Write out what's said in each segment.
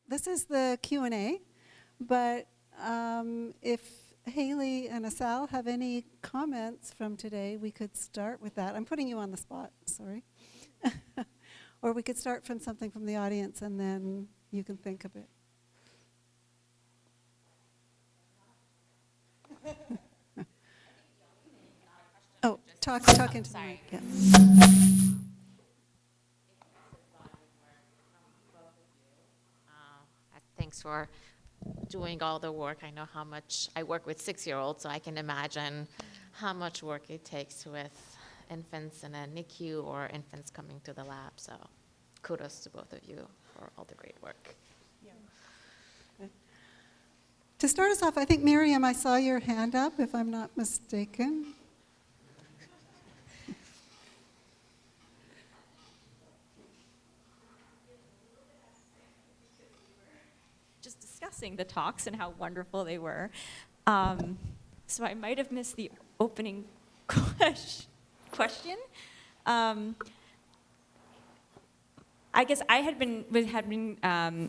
this is the Q&A, but if Haley and Asal have any comments from today, we could start with that. I'm putting you on the spot, sorry. Or we could start from something from the audience and then you can think a bit. Oh, talk into the mic. Yeah. Thanks for doing all the work. I know how much, I work with 6-year-olds, so I can imagine how much work it takes with infants in a NICU or infants coming to the lab. So kudos to both of you for all the great work. Yeah. To start us off, I think, Miriam, I saw your hand up, if I'm not mistaken. Just discussing the talks and how wonderful they were. So I might have missed the opening question. I guess I had been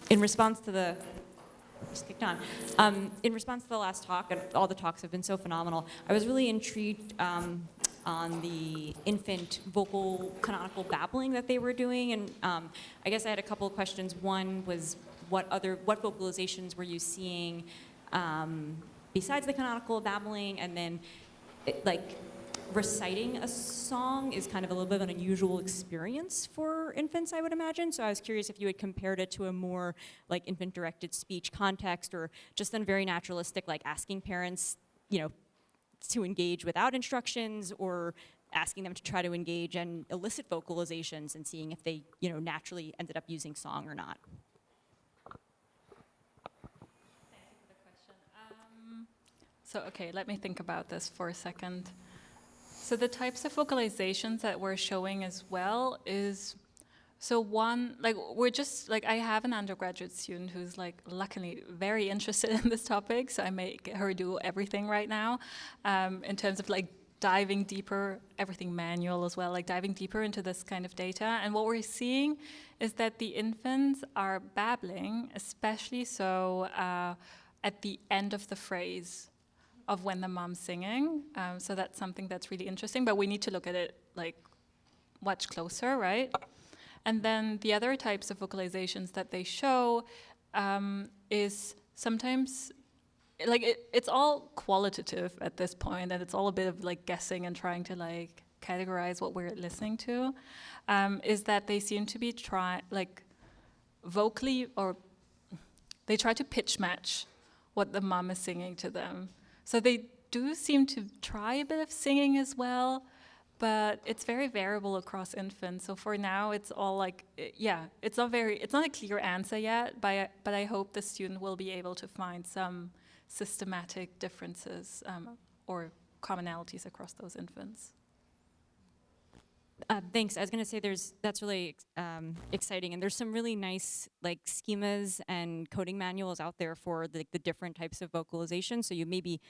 in response to the just kicked on. In response to the last talk, and all the talks have been so phenomenal, I was really intrigued on the infant vocal canonical babbling that they were doing, and I guess I had a couple of questions. One was what vocalizations were you seeing besides the canonical babbling, and then reciting a song is kind of a little bit of an unusual experience for infants, I would imagine. So I was curious if you had compared it to a more like infant-directed speech context, or just then very naturalistic, like asking parents, to engage without instructions, or asking them to try to engage and elicit vocalizations and seeing if they, naturally ended up using song or not. So, okay, let me think about this for a second. So the types of vocalizations that we're showing as well is, so one, I have an undergraduate student who's luckily very interested in this topic, so I make her do everything right now, in terms of diving deeper, everything manual as well, diving deeper into this kind of data. And what we're seeing is that the infants are babbling, especially so at the end of the phrase of when the mom's singing. So that's something that's really interesting, but we need to look at it much closer, right? And then the other types of vocalizations that they show is sometimes, it's all qualitative at this point, and it's all a bit of guessing and trying to categorize what we're listening to, is that they seem to be vocally, or they try to pitch match what the mom is singing to them. So they do seem to try a bit of singing as well, but it's very variable across infants. So for now, it's all it's not a clear answer yet, but I hope the student will be able to find some systematic differences or commonalities across those infants. Thanks. I was going to say that's really exciting, and there's some really nice schemas and coding manuals out there for the different types of vocalization. So you may be,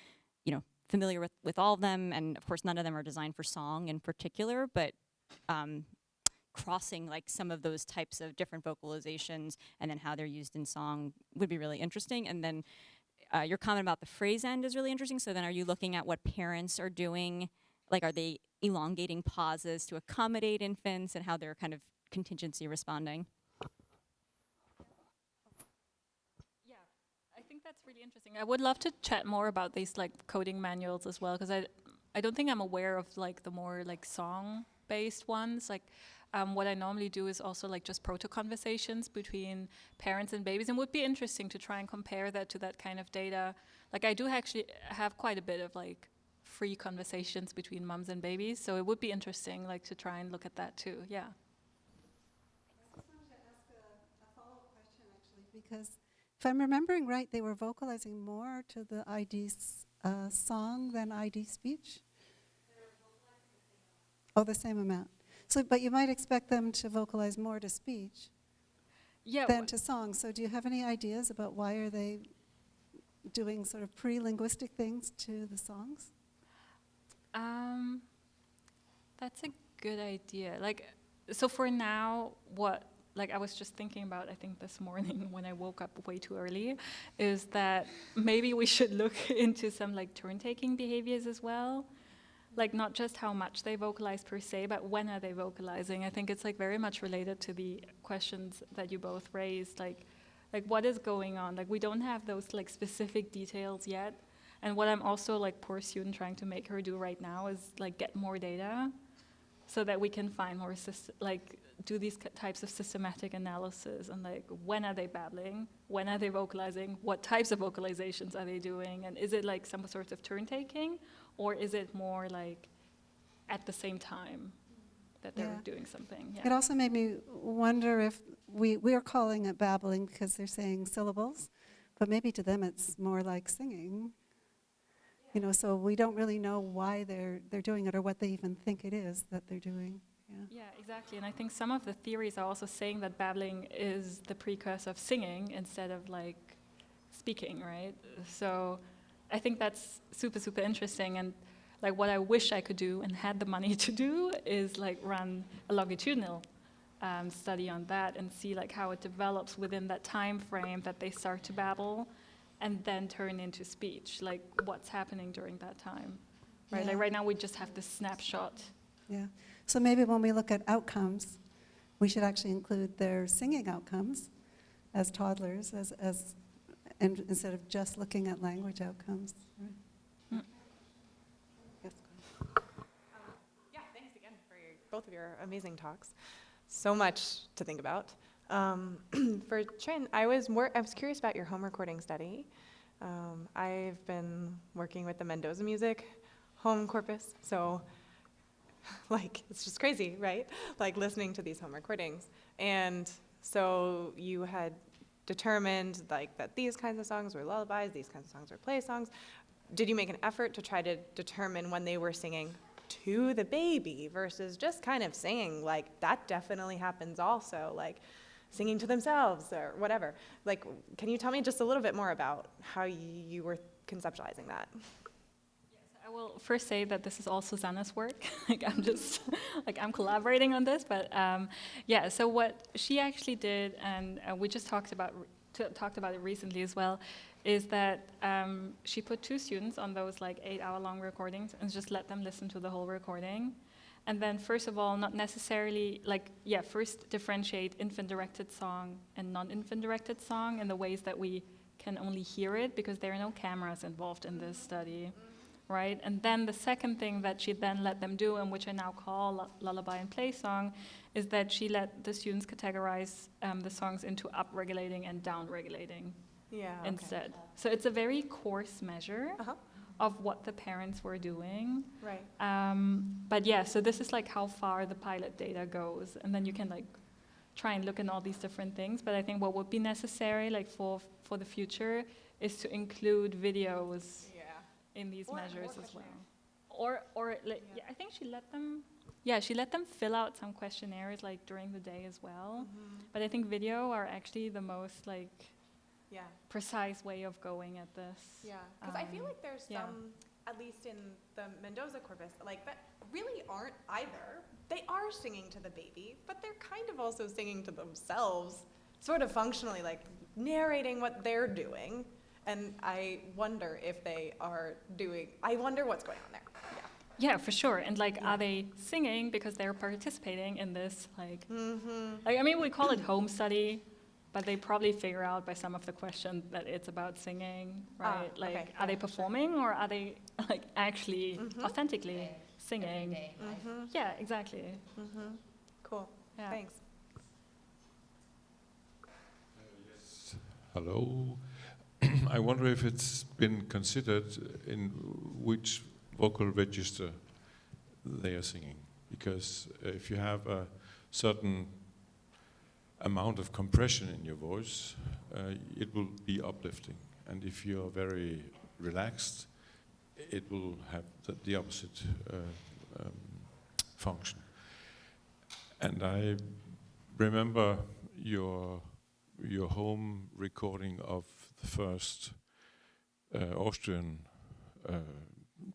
familiar with all of them, and of course none of them are designed for song in particular, but crossing some of those types of different vocalizations and then how they're used in song would be really interesting. And then your comment about the phrase end is really interesting. So then are you looking at what parents are doing? Are they elongating pauses to accommodate infants, and how they're kind of contingency responding? Yeah, I think that's really interesting. I would love to chat more about these coding manuals as well, because I don't think I'm aware of the more song-based ones. What I normally do is also just proto-conversations between parents and babies, and would be interesting to try and compare that to that kind of data. I do actually have quite a bit of free conversations between mums and babies, so it would be interesting to try and look at that too. Yeah. I just wanted to ask a follow-up question, actually, because if I'm remembering right, they were vocalizing more to the ID song than ID speech. Oh, the same amount. So, but you might expect them to vocalize more to speech than to song. So do you have any ideas about why are they doing sort of pre-linguistic things to the songs? That's a good idea. So for now, what like I was just thinking about, I think this morning when I woke up way too early, is that maybe we should look into some like turn-taking behaviors as well. Like not just how much they vocalize per se, but when are they vocalizing? I think it's like very much related to the questions that you both raised, like what is going on? Like we don't have those like specific details yet. And what I'm also like poor student trying to make her do right now is like get more data so that we can find more, do these types of systematic analysis and like when are they babbling, when are they vocalizing, what types of vocalizations are they doing, and is it like some sort of turn taking, or is it more like at the same time that they're doing something? It also made me wonder if we're calling it babbling because they're saying syllables, but maybe to them it's more like singing. You know, so we don't really know why they're doing it or what they even think it is that they're doing. Yeah, exactly. And I think some of the theories are also saying that babbling is the precursor of singing instead of like speaking, right? So I think that's super, super interesting. And like what I wish I could do and had the money to do is like run a longitudinal study on that and see like how it develops within that time frame that they start to babble and then turn into speech, like what's happening during that time, right? Yeah. Like right now we just have this snapshot. Yeah. So maybe when we look at outcomes, we should actually include their singing outcomes as toddlers, and instead of just looking at language outcomes. Right? Yes, go ahead. Yeah, thanks again for both of your amazing talks. So much to think about. For Trin, I was curious about your home recording study. I've been working with the Mendoza Music home corpus, so like it's just crazy, right? Like listening to these home recordings. And so you had determined like that these kinds of songs were lullabies, these kinds of songs were play songs. Did you make an effort to try to determine when they were singing to the baby versus just kind of singing like that definitely happens also, like singing to themselves or whatever? Like, can you tell me just a little bit more about how you were conceptualizing that? I will first say that this is all Susanna's work. Like I'm just, like I'm collaborating on this, but yeah. So what she actually did, and we just talked about it recently as well, is that she put 2 students on those like 8-hour-long recordings and just let them listen to the whole recording. And then first of all, not necessarily first differentiate infant-directed song and non-infant-directed song in the ways that we can only hear it because there are no cameras involved in this study. Right, and then the second thing that she then let them do, and which I now call lullaby and play song, is that she let the students categorize the songs into up-regulating and down-regulating instead. So it's a very coarse measure of what the parents were doing. Right. But yeah, so this is like how far the pilot data goes, and then you can like try and look in all these different things. But I think what would be necessary, like for the future, is to include videos in these measures as well. I think she let them fill out some questionnaires like during the day as well. But I think video are actually the most like precise way of going at this. Yeah, because I feel like there's some, at least in the Mendoza corpus, like that really aren't either. They are singing to the baby, but they're kind of also singing to themselves, sort of functionally, like narrating what they're doing. And I wonder if they are I wonder what's going on there. Yeah, for sure. And like, are they singing because they're participating in this? Like, like I mean, we call it home study, but they probably figure out by some of the questions that it's about singing, right? Like, are they performing or are they like actually authentically singing? Yeah, exactly. Cool. Yeah. Thanks. Yes. Hello. I wonder if it's been considered in which vocal register they are singing. Because if you have a certain amount of compression in your voice, it will be uplifting. And if you're very relaxed, it will have the opposite function. And I remember your home recording of the first Austrian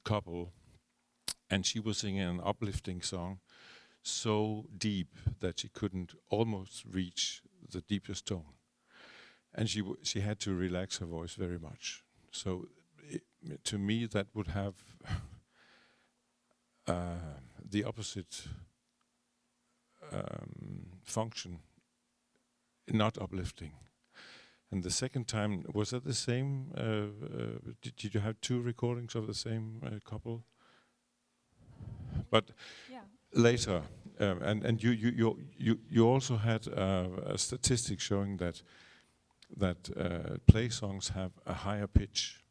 couple, and she was singing an uplifting song. so deep that she couldn't almost reach the deepest tone, and she had to relax her voice very much. So to me, that would have the opposite function, not uplifting. And the second time, was that the same? Did you have 2 recordings of the same couple? But Yeah. later, and you also had a statistic showing that play songs have a higher pitch.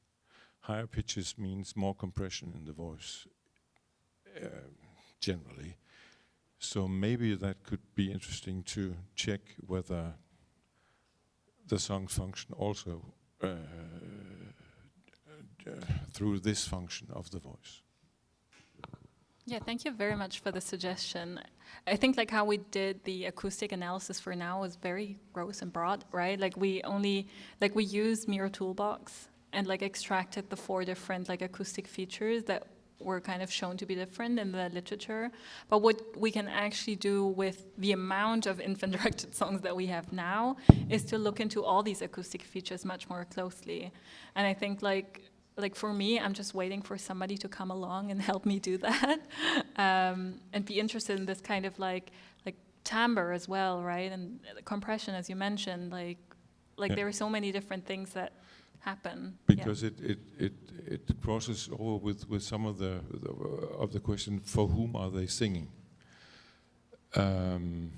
Higher pitches means more compression in the voice, generally. So maybe that could be interesting to check whether the songs function also through this function of the voice. Yeah, thank you very much for the suggestion. I think like how we did the acoustic analysis for now was very gross and broad, right? Like we used Mirror Toolbox and like extracted the 4 different like acoustic features that were kind of shown to be different in the literature. But what we can actually do with the amount of infant-directed songs that we have now is to look into all these acoustic features much more closely. And I think like for me, I'm just waiting for somebody to come along and help me do that, and be interested in this kind of like timbre as well, right? And compression, as you mentioned, like Yeah. there are so many different things that happen. Because it crosses over with some of the question, for whom are they singing? I've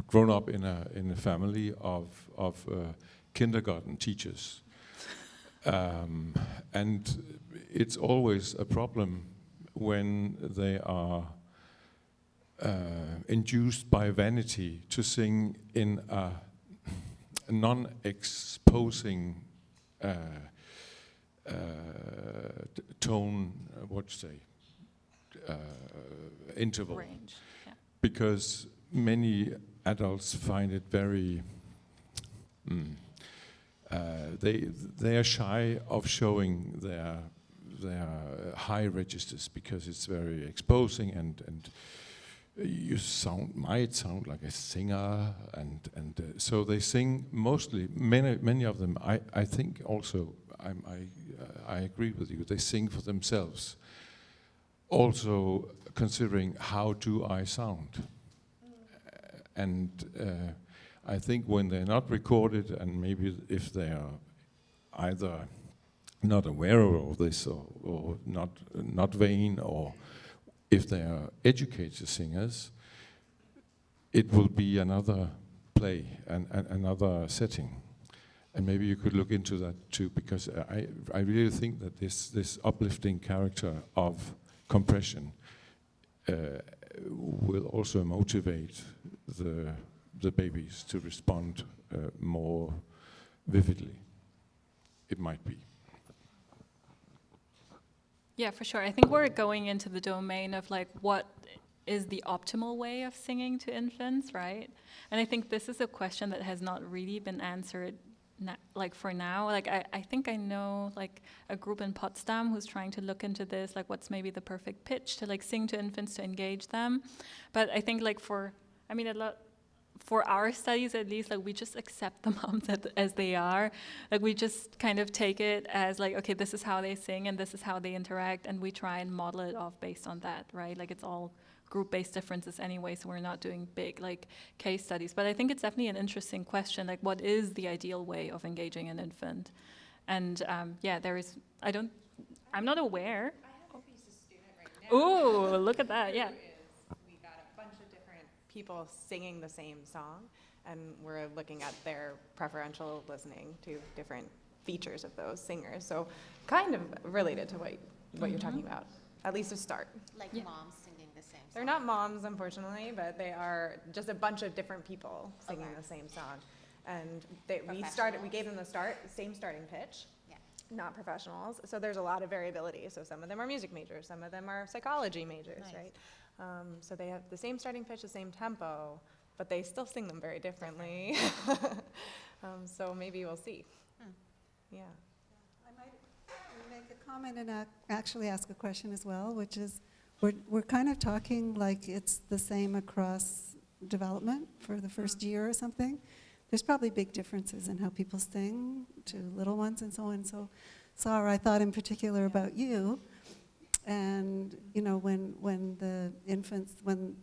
grown up in a family of kindergarten teachers, and it's always a problem when they are induced by vanity to sing in a non-exposing tone, what you say, interval. Range, yeah. Because many adults find it very, they are shy of showing their high registers because it's very exposing, and you might sound like a singer, and so they sing mostly. Many of them, I think also, I agree with you. They sing for themselves. Also considering how do I sound, and I think when they're not recorded, and maybe if they are either not aware of this or not vain, or if they are educated singers, it will be another play and another setting. And maybe you could look into that too, because I really think that this uplifting character of compression will also motivate the babies to respond more vividly. It might be. Yeah, for sure. I think we're going into the domain of like what is the optimal way of singing to infants, right? And I think this is a question that has not really been answered for now. Like I think I know like a group in Potsdam who's trying to look into this, like what's maybe the perfect pitch to like sing to infants to engage them. But I think like for our studies at least, like we just accept the moms as they are. Like we just kind of take it as like, okay, this is how they sing and this is how they interact, and we try and model it off based on that, right? Like it's all group-based differences anyway, so we're not doing big like case studies. But I think it's definitely an interesting question, like what is the ideal way of engaging an infant? And yeah, I'm not aware. I have a thesis student right now. Ooh, look at that, yeah. We got a bunch of different people singing the same song, and we're looking at their preferential listening to different features of those singers. So kind of related to what you're talking about, at least to start. Like moms singing the same song. They're not moms, unfortunately, but they are just a bunch of different people singing the same song. And we gave them the same starting pitch, not professionals. So there's a lot of variability. So some of them are music majors, some of them are psychology majors, right? So they have the same starting pitch, the same tempo, but they still sing them very differently. So maybe we'll see. Yeah. I might make a comment and actually ask a question as well, which is, we're kind of talking like it's the same across development for the first year or something. There's probably big differences in how people sing to little ones and so on. So, Sarah, I thought in particular about you, and you know, when the infants, in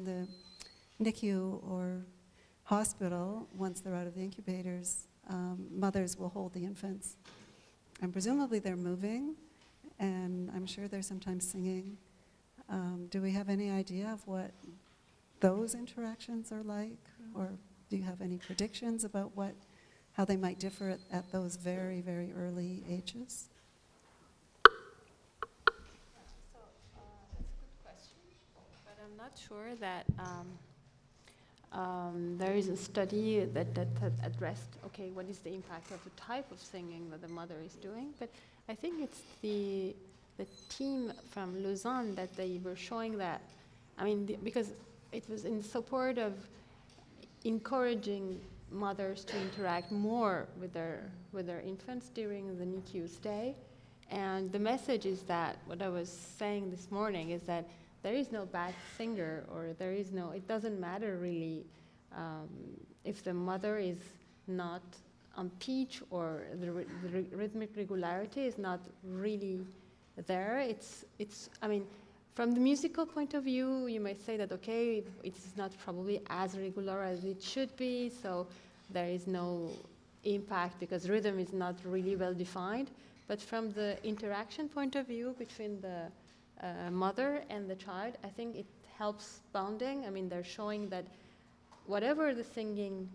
the NICU or hospital, once they're out of the incubators, mothers will hold the infants, and presumably they're moving, and I'm sure they're sometimes singing. Do we have any idea of what those interactions are like, or do you have any predictions about how they might differ at those very, very early ages? So that's a good question, but I'm not sure that there is a study that had addressed, okay, what is the impact of the type of singing that the mother is doing? But I think it's the team from Lausanne that they were showing that, I mean, because it was in support of encouraging mothers to interact more with their infants during the NICU stay. And the message is that, what I was saying this morning is that there is no bad singer, or it doesn't matter really if the mother is not on pitch, or the rhythmic regularity is not really there. I mean, from the musical point of view, you might say that, okay, it's not probably as regular as it should be, so there is no impact because rhythm is not really well defined. But from the interaction point of view between the mother and the child, I think it helps bonding. I mean, they're showing that whatever the singing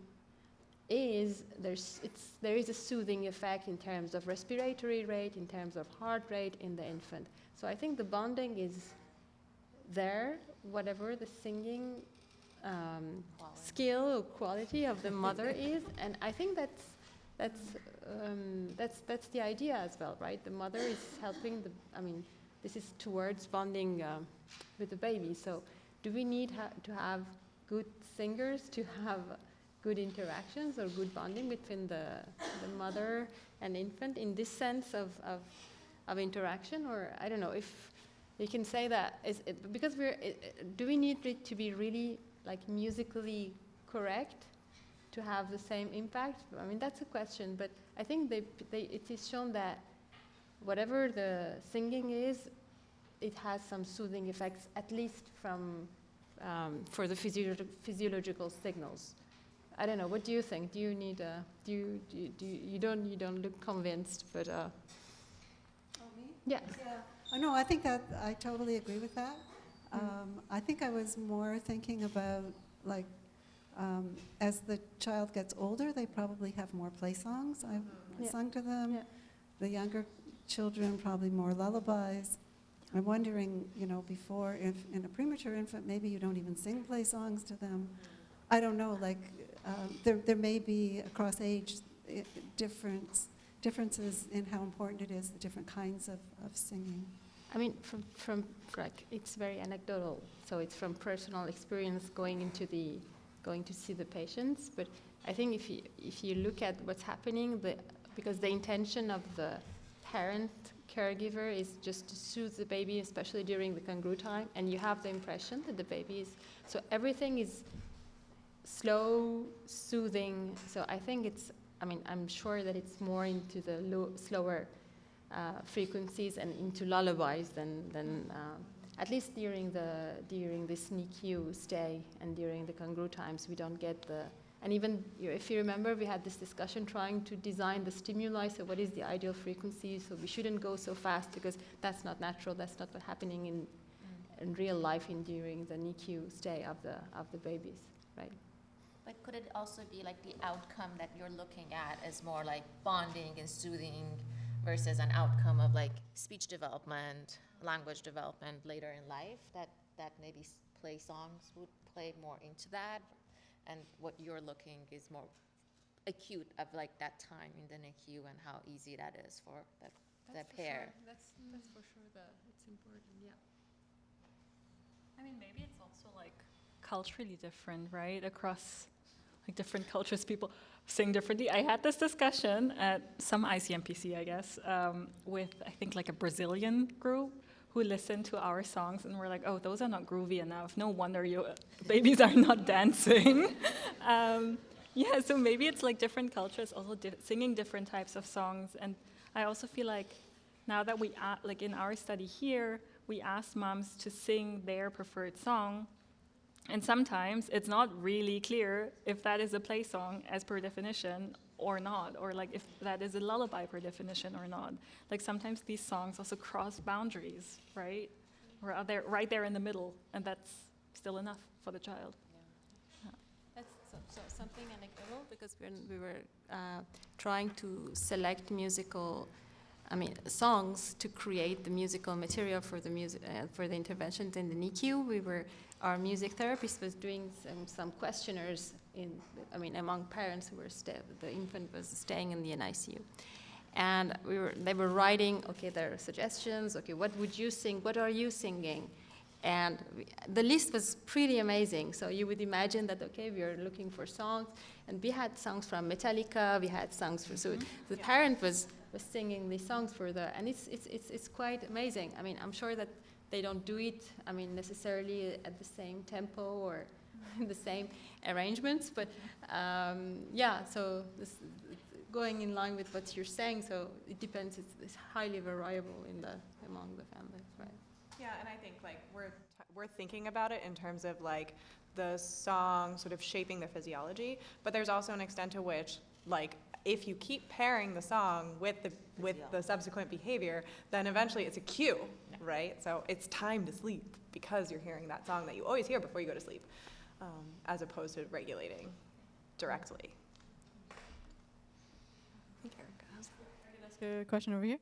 is, there is a soothing effect in terms of respiratory rate, in terms of heart rate in the infant. So I think the bonding is there, whatever the singing skill or quality of the mother is, and I think that's the idea as well, right? The mother is helping this is towards bonding with the baby. So, do we need to have good singers to have good interactions or good bonding between the mother and infant in this sense of interaction? Or I don't know if you can say that because do we need it to be really like musically correct to have the same impact? I mean, that's a question, but I think it is shown that whatever the singing is, it has some soothing effects, at least for the physiological signals. I don't know. What do you think? Do you need you don't look convinced, but Oh, me? yeah. Yeah. Oh, no, I think that I totally agree with that. I think I was more thinking about like as the child gets older, they probably have more play songs. I've sung to them. Yeah. The younger children probably more lullabies. I'm wondering, before, if in a premature infant, maybe you don't even sing play songs to them. I don't know, like, there may be, across age, differences in how important it is, the different kinds of singing. I mean, from like, it's very anecdotal, so it's from personal experience going to see the patients. But I think if you look at what's happening, because the intention of the parent caregiver is just to soothe the baby, especially during the congru time, and you have the impression that the baby is, so everything is slow, soothing. So I think I'm sure that it's more into the slower frequencies and into lullabies than at least during this NICU stay and during the congru times, we don't get and even if you remember, we had this discussion trying to design the stimuli, so what is the ideal frequency, so we shouldn't go so fast because that's not natural, that's not what's happening in real life during the NICU stay of the babies, right? But could it also be like the outcome that you're looking at as more like bonding and soothing versus an outcome of like speech development, language development later in life, that maybe play songs would play more into that, and what you're looking is more acute of like that time in the NICU and how easy that is for the pair. Sure. That's for sure it's important, yeah. I mean, maybe it's also like culturally different, right? Across like different cultures, people sing differently. I had this discussion at some ICMPC, I guess, with I think like a Brazilian group who listened to our songs and were like, "Oh, those are not groovy enough. No wonder you babies are not dancing." Yeah, so maybe it's like different cultures also singing different types of songs. And I also feel like now that we like in our study here, we ask moms to sing their preferred song. And sometimes it's not really clear if that is a play song as per definition or not, or like if that is a lullaby per definition or not. Like sometimes these songs also cross boundaries, right? Or are they right there in the middle, and that's still enough for the child. That's so something anecdotal because when we were trying to select songs to create the musical material for the for the interventions in the NICU. Our music therapist was doing some questionnaires among parents who were the infant was staying in the NICU, and they were writing their suggestions. What would you sing? What are you singing? And the list was pretty amazing. So you would imagine that, we are looking for songs. And we had songs from Metallica, we had songs for, so the parent was singing these songs and it's quite amazing. I'm sure that they don't do it, necessarily at the same tempo or the same arrangements, but so this, going in line with what you're saying, so it depends, it's highly variable among the families, right? Yeah, and I think we're thinking about it in terms of the song sort of shaping the physiology, but there's also an extent to which if you keep pairing the song with the subsequent behavior, then eventually it's a cue, right? So it's time to sleep because you're hearing that song that you always hear before you go to sleep, as opposed to regulating directly. I think Erica has a question over here.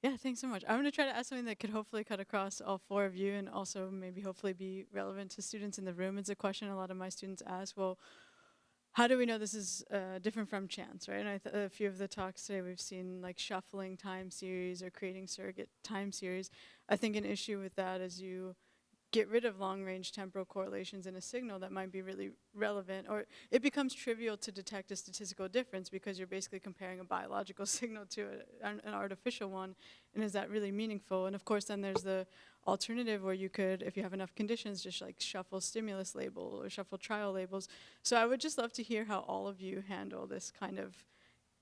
Yeah, thanks so much. I'm going to try to ask something that could hopefully cut across all four of you and also maybe hopefully be relevant to students in the room. It's a question a lot of my students ask. Well, how do we know this is different from chance, right? And a few of the talks today we've seen like shuffling time series or creating surrogate time series. I think an issue with that is you get rid of long-range temporal correlations in a signal that might be really relevant, or it becomes trivial to detect a statistical difference because you're basically comparing a biological signal to an artificial one, and is that really meaningful? And of course then there's the alternative where you could, if you have enough conditions, just like shuffle stimulus label or shuffle trial labels. So I would just love to hear how all of you handle this kind of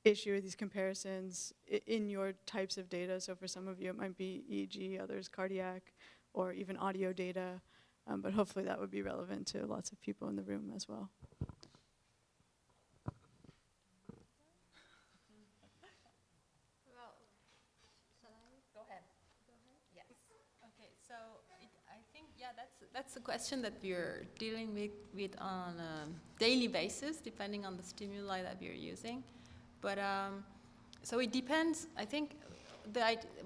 issue, these comparisons in your types of data. So for some of you it might be EEG, others cardiac, or even audio data, but hopefully that would be relevant to lots of people in the room as well. Well, shall I? Go ahead. Yes. Okay, so I think, that's a question that we're dealing with on a daily basis, depending on the stimuli that we're using. But so it depends, I think,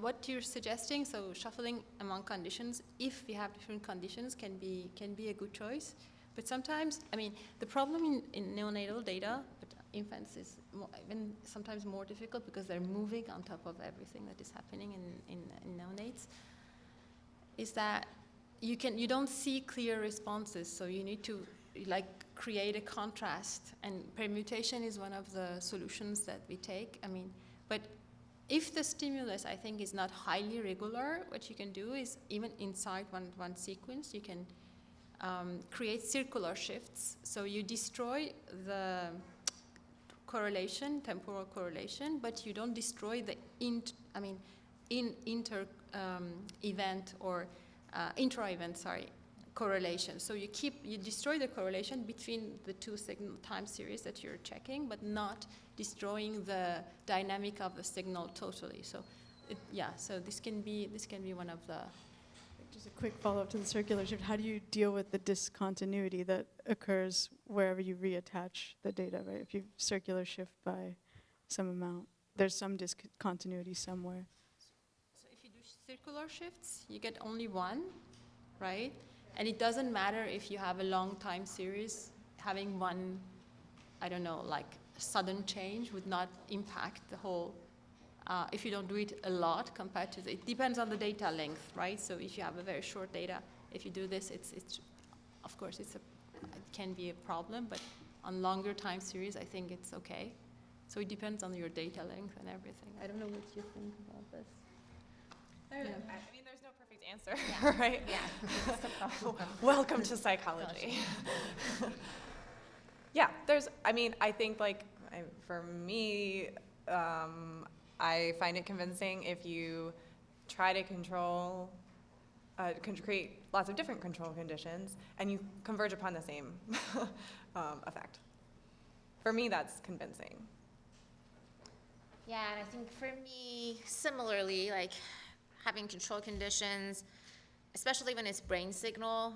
what you're suggesting, so shuffling among conditions, if we have different conditions, can be a good choice. But sometimes, the problem in neonatal data, but infants is even sometimes more difficult because they're moving on top of everything that is happening in neonates, is that you don't see clear responses, so you need to create a contrast, and permutation is one of the solutions that we take. But if the stimulus, I think, is not highly regular, what you can do is, even inside one sequence, you can create circular shifts. So you destroy the correlation, temporal correlation, but you don't destroy the inter event or intra-event, correlation. So you destroy the correlation between the two signal time series that you're checking, but not destroying the dynamic of the signal totally. So, so this can be one of the. Just a quick follow-up to the circular shift. How do you deal with the discontinuity that occurs wherever you reattach the data, right? If you circular shift by some amount, there's some discontinuity somewhere. So if you do circular shifts, you get only one, right? And it doesn't matter if you have a long time series, having one, sudden change would not impact the whole, if you don't do it a lot compared to it depends on the data length, right? So if you have a very short data, if you do this, it's of course, it can be a problem, but On longer time series, I think it's okay. So it depends on your data length and everything. I don't know what you think about this. I mean, there's no perfect answer, Yeah. right? Yeah, that's the problem. Welcome to psychology. Yeah, I think for me, I find it convincing if you try to create lots of different control conditions and you converge upon the same effect. For me, that's convincing. Yeah, and I think for me, similarly, like having control conditions, especially when it's brain signal,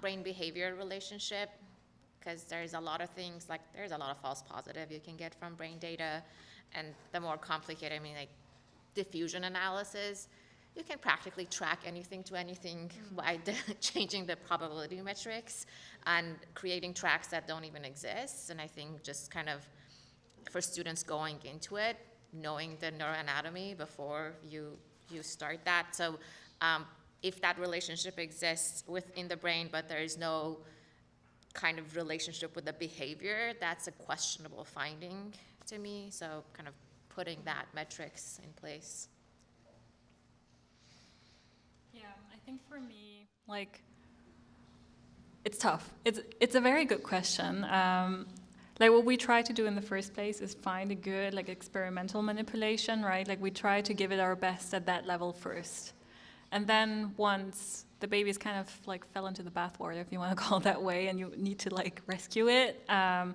brain behavior relationship, because there's a lot of things, like there's a lot of false positive you can get from brain data, and the more complicated, like diffusion analysis, you can practically track anything to anything by changing the probability metrics and creating tracks that don't even exist. And I think just kind of for students going into it, knowing the neuroanatomy before you start that. So if that relationship exists within the brain, but there is no kind of relationship with the behavior, that's a questionable finding to me. So kind of putting that metrics in place. Yeah, I think for me, like, it's tough. It's a very good question. Like what we try to do in the first place is find a good like experimental manipulation, right? Like we try to give it our best at that level first. And then once the baby's kind of like fell into the bathwater, if you want to call it that way, and you need to like rescue it, I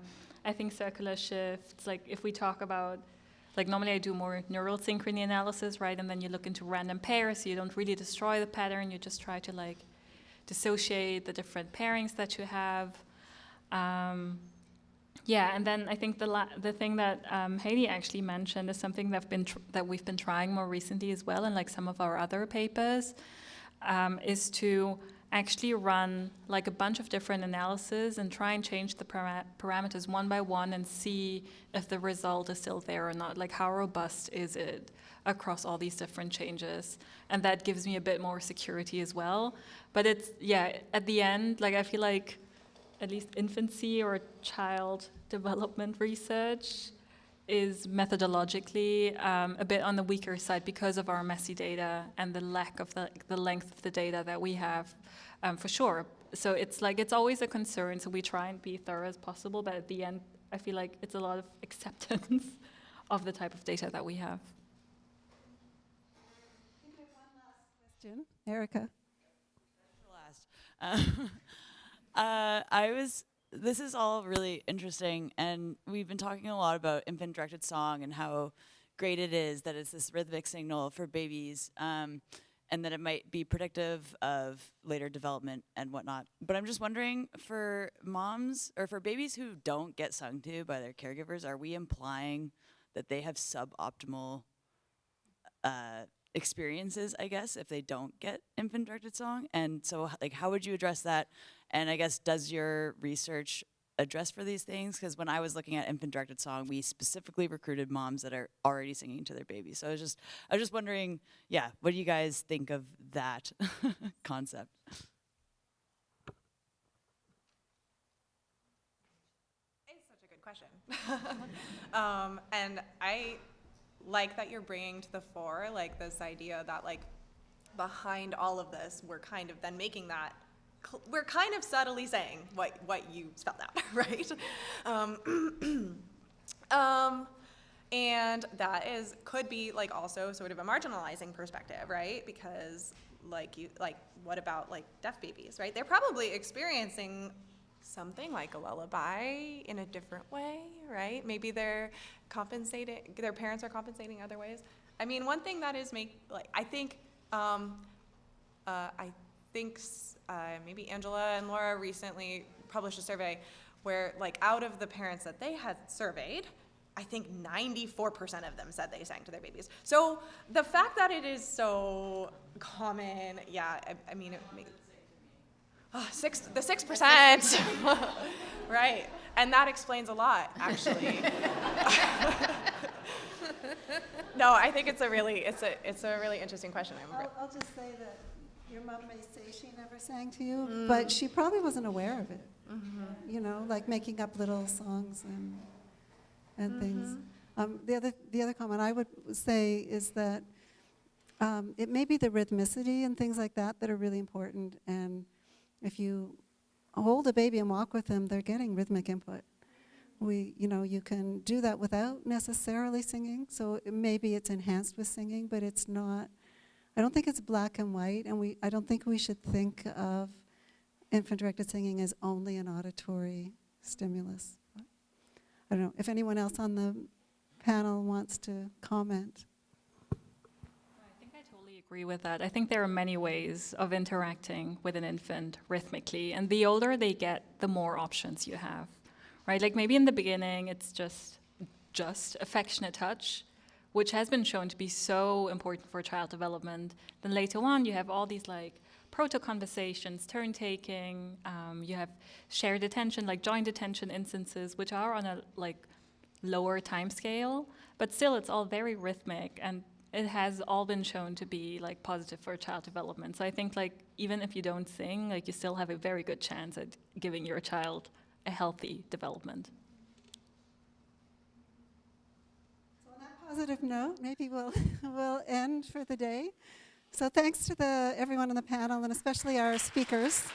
think circular shifts, like if we talk about, like normally I do more neural synchrony analysis, right? And then you look into random pairs, so you don't really destroy the pattern, you just try to like dissociate the different pairings that you have. Yeah, and then I think the thing that Haley actually mentioned is something that we've been trying more recently as well, in like some of our other papers, is to actually run like a bunch of different analyses and try and change the parameters one by one and see if the result is still there or not. Like how robust is it across all these different changes? And that gives me a bit more security as well. But it's, yeah, at the end, like I feel like at least infancy or child development research is methodologically a bit on the weaker side because of our messy data and the lack of the length of the data that we have, for sure. So it's like, it's always a concern, so we try and be thorough as possible, but at the end, I feel like it's a lot of acceptance of the type of data that we have. I think we have one last question. Erica. This is all really interesting, and we've been talking a lot about infant-directed song and how great it is that it's this rhythmic signal for babies, and that it might be predictive of later development and whatnot. But I'm just wondering, for moms, or for babies who don't get sung to by their caregivers, are we implying that they have suboptimal experiences, I guess, if they don't get infant-directed song? And so, like, how would you address that? And I guess, does your research address for these things? Because when I was looking at infant-directed song, we specifically recruited moms that are already singing to their babies. So I was just wondering, yeah, what do you guys think of that concept? It's such a good question. And I like that you're bringing to the fore, like, this idea that, like, behind all of this, we're kind of then making that, we're kind of subtly saying what you spelled out, right? And that could be, like, also sort of a marginalizing perspective, right? Because, like, what about, like, deaf babies, right? They're probably experiencing something like a lullaby in a different way, right? Maybe they're compensating, their parents are compensating other ways. I mean, one thing that is I think maybe Angela and Laura recently published a survey where, like, out of the parents that they had surveyed, I think 94% of them said they sang to their babies. So the fact that it is so common, yeah, I mean, the 6%, right? And that explains a lot, actually. No, I think it's a really interesting question. I'll just say that Your mom may say she never sang to you, but she probably wasn't aware of it. You know, like making up little songs and things. The other comment I would say is that it may be the rhythmicity and things like that that are really important. And if you hold a baby and walk with them, they're getting rhythmic input. You can do that without necessarily singing. So maybe it's enhanced with singing, but it's not. I don't think it's black and white, and I don't think we should think of infant-directed singing as only an auditory stimulus. I don't know if anyone else on the panel wants to comment. I think I totally agree with that. I think there are many ways of interacting with an infant rhythmically, and the older they get, the more options you have, right? Like maybe in the beginning, it's just affectionate touch, which has been shown to be so important for child development. Then later on, you have all these like proto-conversations, turn-taking, you have shared attention, like joint attention instances, which are on a like lower time scale, but still it's all very rhythmic, and it has all been shown to be like positive for child development. So I think like even if you don't sing, like you still have a very good chance at giving your child a healthy development. So on that positive note, maybe we'll end for the day. So thanks to everyone on the panel, and especially our speakers.